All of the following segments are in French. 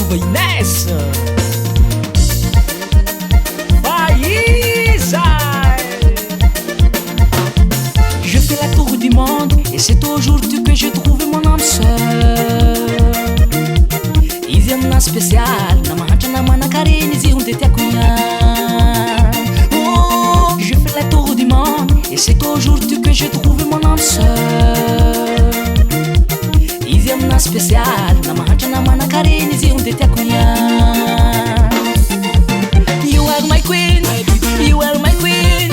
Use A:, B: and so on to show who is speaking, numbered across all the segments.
A: Love Inès Faïza. Je fais la tour du monde et c'est aujourd'hui que j'ai trouvé mon âme sœur. Izy amina spécial namahantra namana kareny izy ondety akonya. Oh, je fais la tour du monde et c'est aujourd'hui que j'ai trouvé mon âme sœur. Izy amina spécial namahantra namana kareny izy ondety akonya. You are my queen, you are my queen.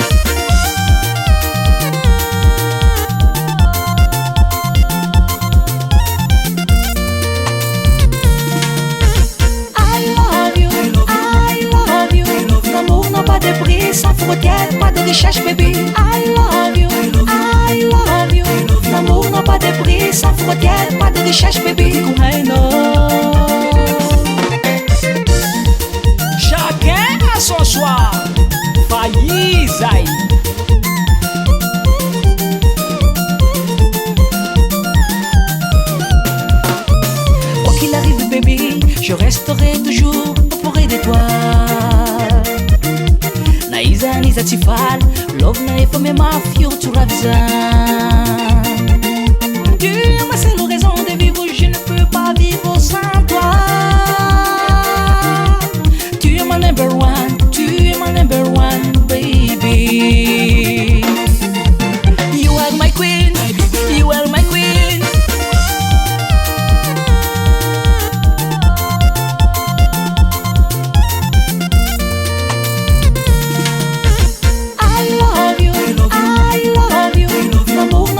A: Sans frontières, pas de recherche, baby. I love you, I love you. L'amour n'a pas de prix, sans frontières, pas de recherche, baby.
B: Chacun a son choix. Faïza.
A: Quoi qu'il arrive, baby, je resterai toujours auprès de toi. Naiza niza tifal, love na efa me mafio tu ravizan. Tu es ma seule raison de vivre, je ne peux pas vivre sans toi. Tu es ma number one, tu es ma number one, baby. You are my queen, you are my queen.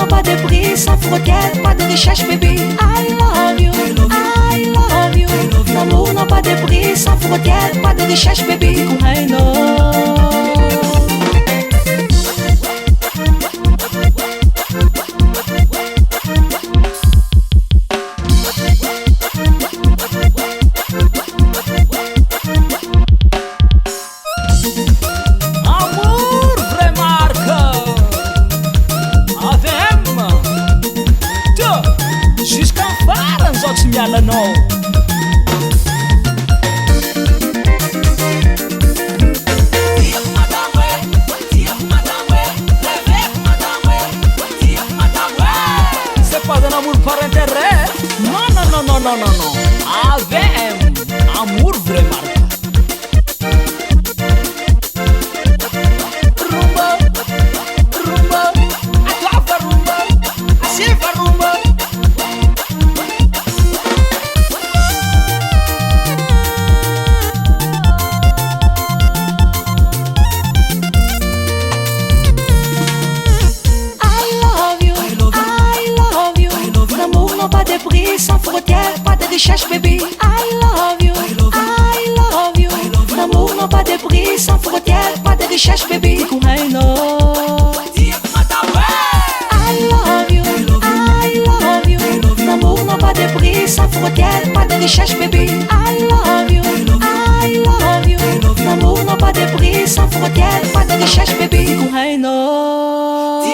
A: Pas de prix, sans frontières, pas de recherche, baby. I love you, I love you. L'amour n'a pas de prix, sans frontières, pas de recherche, baby. I know.
B: Miala no. C'est pas d'un amour par intérêt. Non, non, non, non, non, non, non. Avec amour vrai marque. Rumba, rumba, a toi fa rumba, a si fa rumba.
A: Pas de prix, sans frontières, pas de recherche, baby. I love you, I love you. L'amour n'a pas de prix, sans frontières, pas de recherche, baby. I know. I love you, I love you. L'amour n'a pas de prix, sans frontières, pas de recherche, baby. I love you, I love you. L'amour n'a pas de prix, sans frontières, pas de recherche, baby. I know.